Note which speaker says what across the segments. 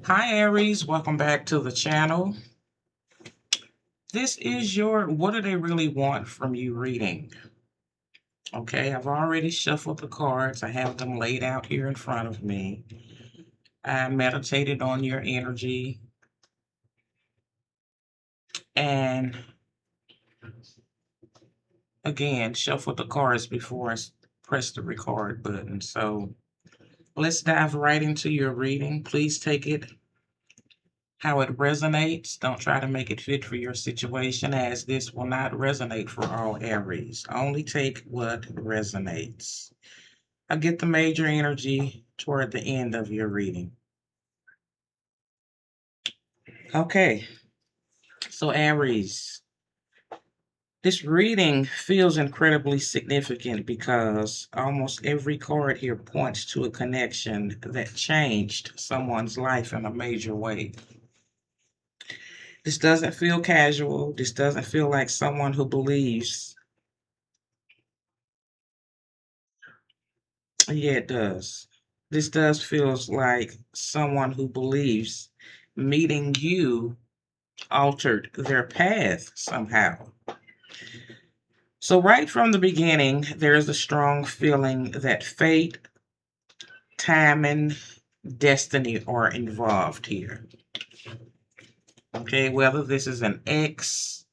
Speaker 1: Hi Aries, welcome back to the channel. This is your what do they really want from you reading? Okay, I've already shuffled the cards. I have them laid out here in front of me. I meditated on your energy and again shuffled the cards before I press the record button. So let's dive right into your reading. Please take it how it resonates. Don't try to make it fit for your situation, as this will not resonate for all Aries. Only take what resonates. I get the major energy toward the end of your reading. Okay, so Aries, this reading feels incredibly significant because almost every card here points to a connection that changed someone's life in a major way. This doesn't feel casual. This doesn't feel like someone who believes. Yeah, it does. This does feels like someone who believes meeting you altered their path somehow. So right from the beginning, there's a strong feeling that fate, time, and destiny are involved here. Okay, whether this is an ex,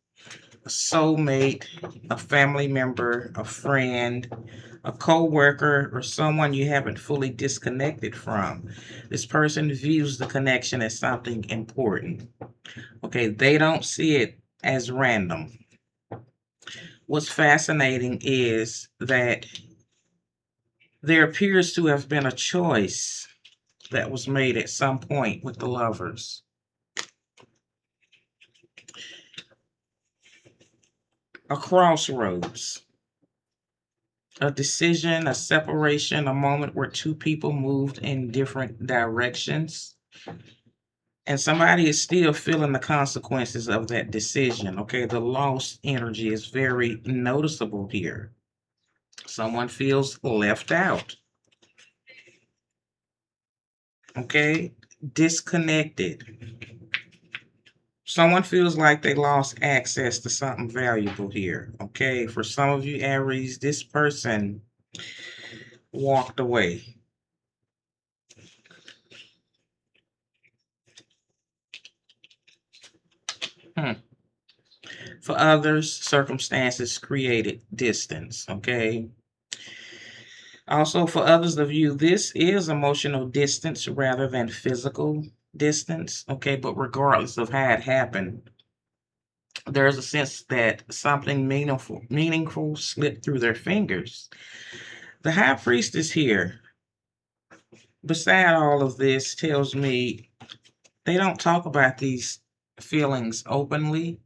Speaker 1: a soulmate, a family member, a friend, a co-worker, or someone you haven't fully disconnected from. This person views the connection as something important. Okay, they don't see it as random. What's fascinating is that there appears to have been a choice that was made at some point with the lovers. A crossroads, a decision, a separation, a moment where two people moved in different directions. And somebody is still feeling the consequences of that decision. Okay, the lost energy is very noticeable here. Someone feels left out. Okay, disconnected. Someone feels like they lost access to something valuable here. Okay, for some of you Aries, this person walked away. Hmm. For others, circumstances created distance. Okay. Also, for others of you, this is emotional distance rather than physical distance. Okay, but regardless of how it happened, there's a sense that something meaningful slipped through their fingers. The high priestess here, beside all of this, tells me they don't talk about these feelings openly.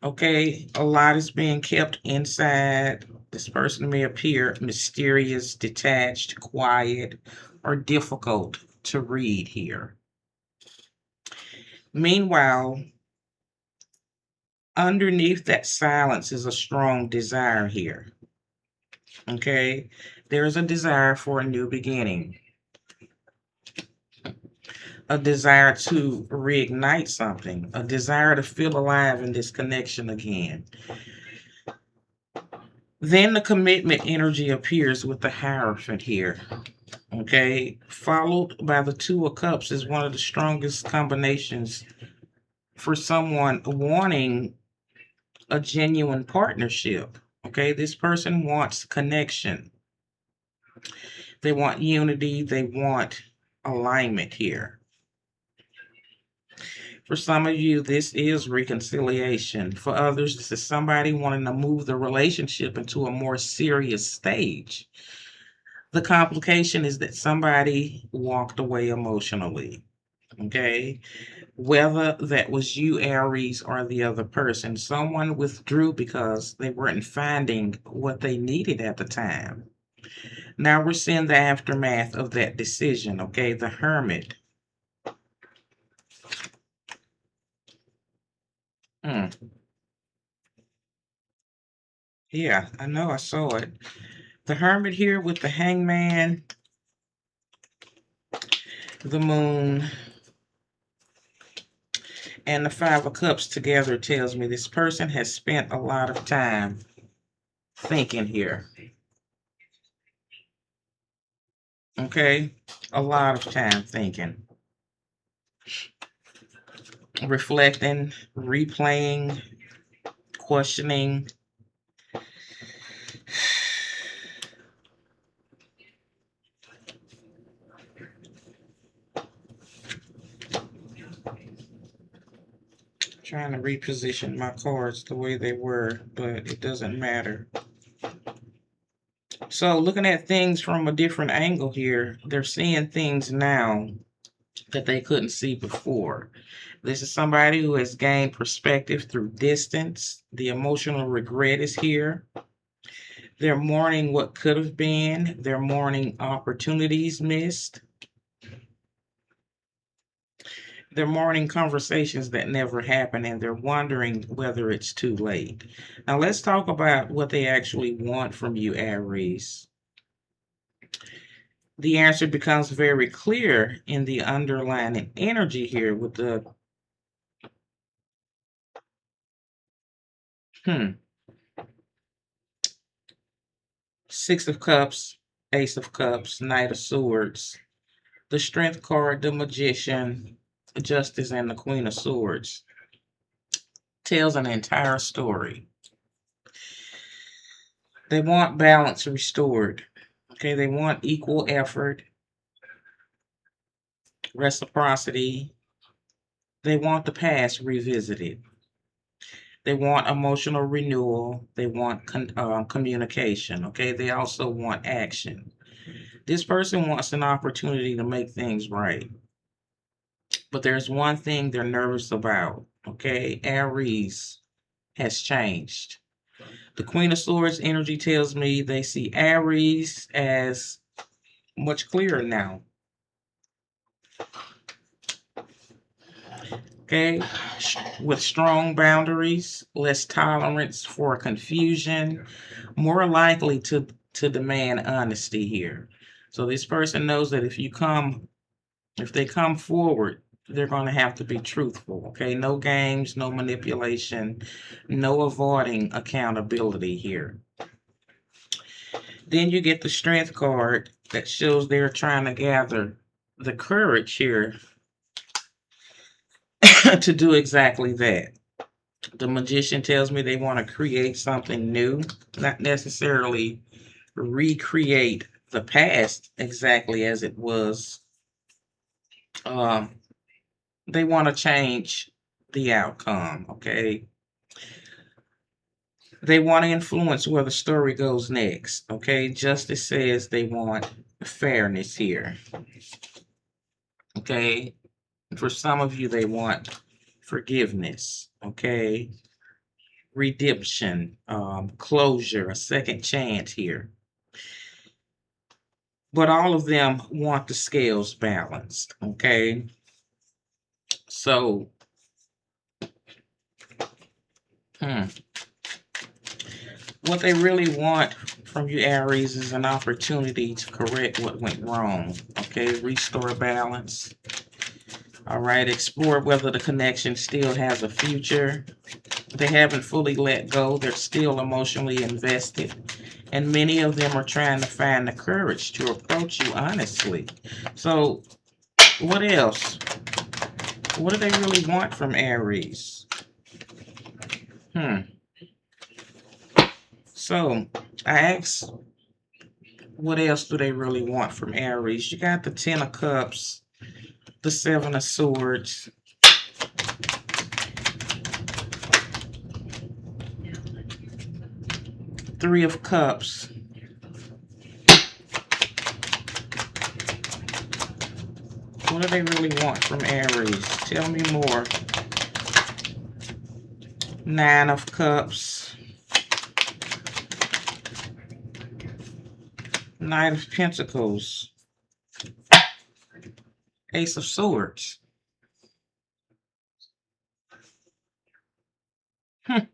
Speaker 1: Okay, a lot is being kept inside. This person may appear mysterious, detached, quiet, or difficult to read here. Meanwhile, underneath that silence is a strong desire here. Okay, there's a desire for a new beginning, a desire to reignite something, a desire to feel alive in this connection again. Then the commitment energy appears with the Hierophant here. Okay, followed by the Two of Cups is one of the strongest combinations for someone wanting a genuine partnership. Okay, this person wants connection, they want unity, they want alignment here. For some of you, this is reconciliation. For others, this is somebody wanting to move the relationship into a more serious stage. The complication is that somebody walked away emotionally. Okay, whether that was you, Aries, or the other person, someone withdrew because they weren't finding what they needed at the time. Now we're seeing the aftermath of that decision. Okay, the Hermit. Hmm. Yeah, I know, I saw it. The Hermit here with the Hangman. the Moon, and the Five of Cups together tells me this person has spent a lot of time thinking here. Okay? A lot of time thinking. Reflecting, replaying, questioning. Trying to reposition my cards the way they were, but it doesn't matter. So looking at things from a different angle here, they're seeing things now that they couldn't see before. This is somebody who has gained perspective through distance. The emotional regret is here. They're mourning what could have been. They're mourning opportunities missed. They're mourning conversations that never happened, and they're wondering whether it's too late. Now let's talk about what they actually want from you, Aries. The answer becomes very clear in the underlying energy here with the Six of Cups, Ace of Cups, Knight of Swords, the Strength card, the Magician, the Justice, and the Queen of Swords. Tells an entire story. They want balance restored. Okay, they want equal effort, reciprocity. They want the past revisited. They want emotional renewal. They want communication. Okay, they also want action. This person wants an opportunity to make things right. But there's one thing they're nervous about. Okay, Aries has changed. The Queen of Swords energy tells me they see Aries as much clearer now. Okay, with strong boundaries, less tolerance for confusion, more likely to demand honesty here. So this person knows that if they come forward, they're going to have to be truthful. Okay, no games, no manipulation, no avoiding accountability here. Then you get the Strength card that shows they're trying to gather the courage here to do exactly that. The Magician tells me they want to create something new, not necessarily recreate the past exactly as it was. They want to change the outcome, okay? They want to influence where the story goes next, okay? Justice says they want fairness here, okay? For some of you, they want forgiveness, okay? Redemption, closure, a second chance here. But all of them want the scales balanced, okay? So, what they really want from you, Aries, is an opportunity to correct what went wrong, okay? Restore balance. All right, explore whether the connection still has a future. They haven't fully let go. They're still emotionally invested. And many of them are trying to find the courage to approach you honestly. So, what else? What do they really want from Aries? So, I asked, what else do they really want from Aries? You got the Ten of Cups, the Seven of Swords, Three of Cups. What do they really want from Aries? Tell me more. Nine of Cups. Knight of Pentacles. Ace of Swords. I'm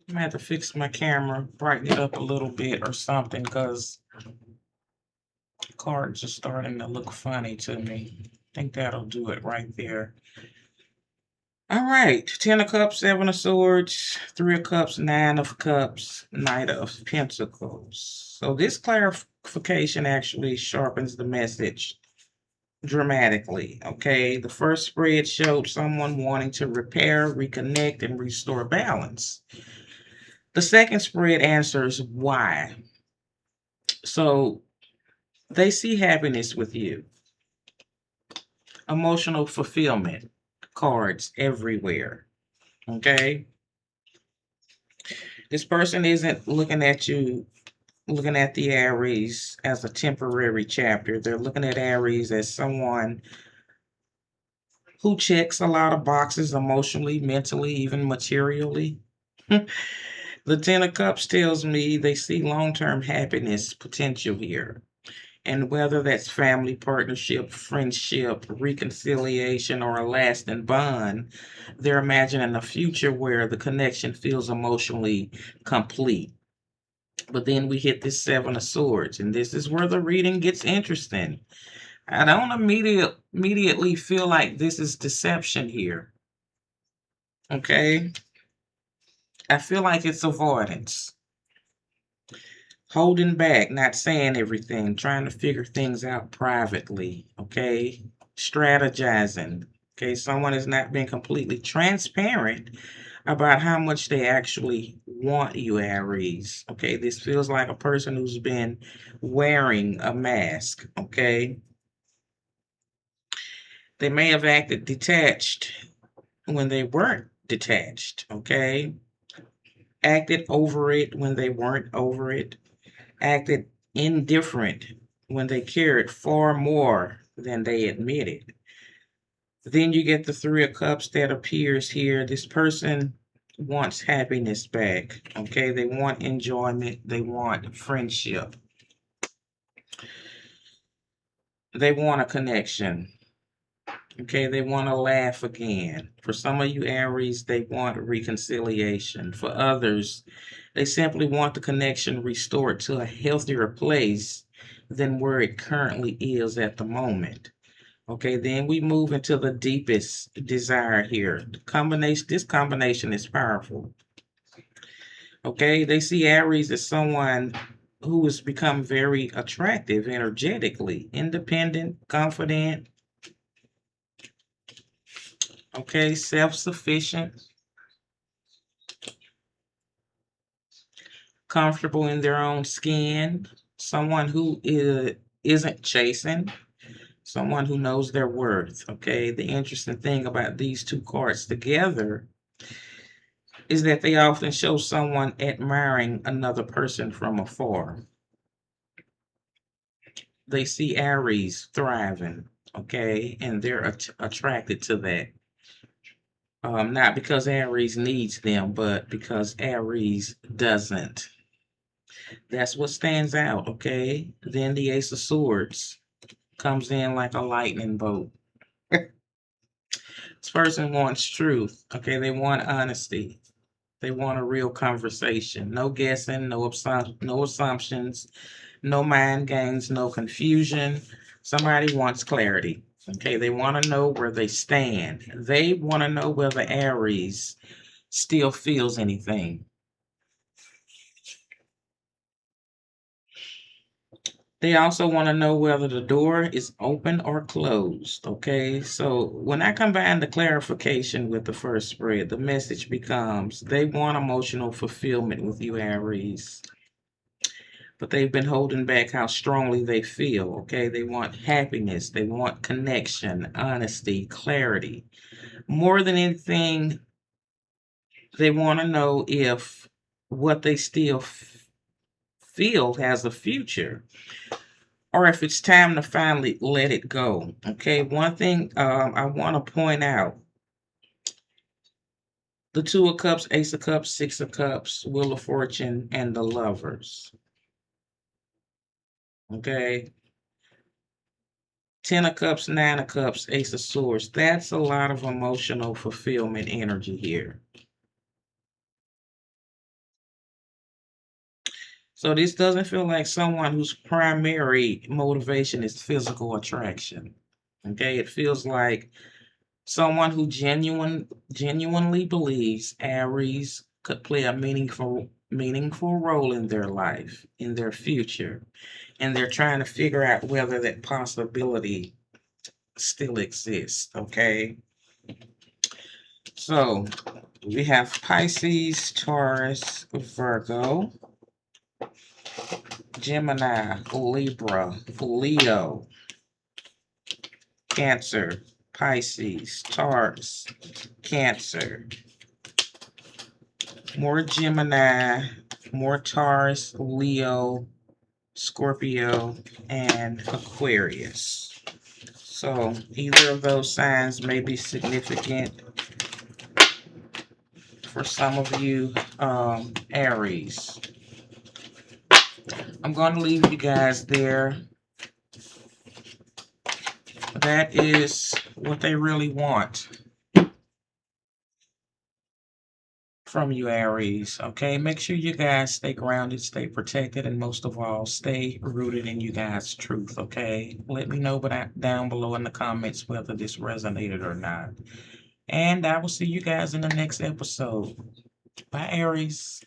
Speaker 1: gonna have to fix my camera, brighten it up a little bit or something, because cards are starting to look funny to me. think that'll do it right there. All right, 10 of Cups, 7 of Swords, 3 of Cups, 9 of Cups, Knight of Pentacles. So this clarification actually sharpens the message dramatically, okay? The first spread showed someone wanting to repair, reconnect, and restore balance. The second spread answers why. So they see happiness with you. Emotional fulfillment cards everywhere, okay? This person isn't looking at you, looking at the Aries as a temporary chapter. They're looking at Aries as someone who checks a lot of boxes emotionally, mentally, even materially. The 10 of Cups tells me they see long-term happiness potential here. And whether that's family, partnership, friendship, reconciliation, or a lasting bond, they're imagining a future where the connection feels emotionally complete. But then we hit this 7 of Swords, and this is where the reading gets interesting. I don't immediately feel like this is deception here. Okay? I feel like it's avoidance. Holding back, not saying everything, trying to figure things out privately. Okay? Strategizing. Okay? Someone has not been completely transparent about how much they actually want you, Aries. Okay? This feels like a person who's been wearing a mask. Okay? They may have acted detached when they weren't detached, okay? Acted over it when they weren't over it. Acted indifferent when they cared far more than they admitted. Then you get the 3 of Cups that appears here. This person wants happiness back, okay? They want enjoyment. They want friendship. They want a connection. Okay, they want to laugh again. For some of you Aries, they want reconciliation. For others, they simply want the connection restored to a healthier place than where it currently is at the moment. Okay, then we move into the deepest desire here. This combination is powerful. Okay, they see Aries as someone who has become very attractive energetically, independent, confident, okay, self-sufficient, comfortable in their own skin, someone who isn't chasing, someone who knows their worth. Okay, the interesting thing about these two cards together is that they often show someone admiring another person from afar. They see Aries thriving, okay, and they're attracted to that. Not because Aries needs them, but because Aries doesn't. That's what stands out, okay? Then the Ace of Swords comes in like a lightning bolt. This person wants truth, okay? They want honesty. They want a real conversation. No guessing, no assumptions, no mind games, no confusion. Somebody wants clarity, okay? They want to know where they stand. They want to know whether Aries still feels anything. They also want to know whether the door is open or closed, okay? So when I combine the clarification with the first spread, the message becomes they want emotional fulfillment with you, Aries, but they've been holding back how strongly they feel, okay? They want happiness, they want connection, honesty, clarity. More than anything, they want to know if what they still feel has a future, or if it's time to finally let it go. Okay, one thing I want to point out, the 2 of Cups, Ace of Cups, 6 of Cups, Wheel of Fortune, and the Lovers. Okay, 10 of Cups, 9 of Cups, Ace of Swords. That's a lot of emotional fulfillment energy here. So this doesn't feel like someone whose primary motivation is physical attraction. Okay, it feels like someone who genuinely believes Aries could play a meaningful role in their life, in their future, and they're trying to figure out whether that possibility still exists. Okay, so we have Pisces, Taurus, Virgo, Gemini, Libra, Leo, Cancer, Pisces, Taurus, Cancer, more Gemini, more Taurus, Leo, Scorpio, and Aquarius. So either of those signs may be significant for some of you, Aries. I'm going to leave you guys there. That is what they really want from you, Aries. Okay, make sure you guys stay grounded, stay protected, and most of all, stay rooted in you guys' truth. Okay, let me know down below in the comments whether this resonated or not. And I will see you guys in the next episode. Bye, Aries.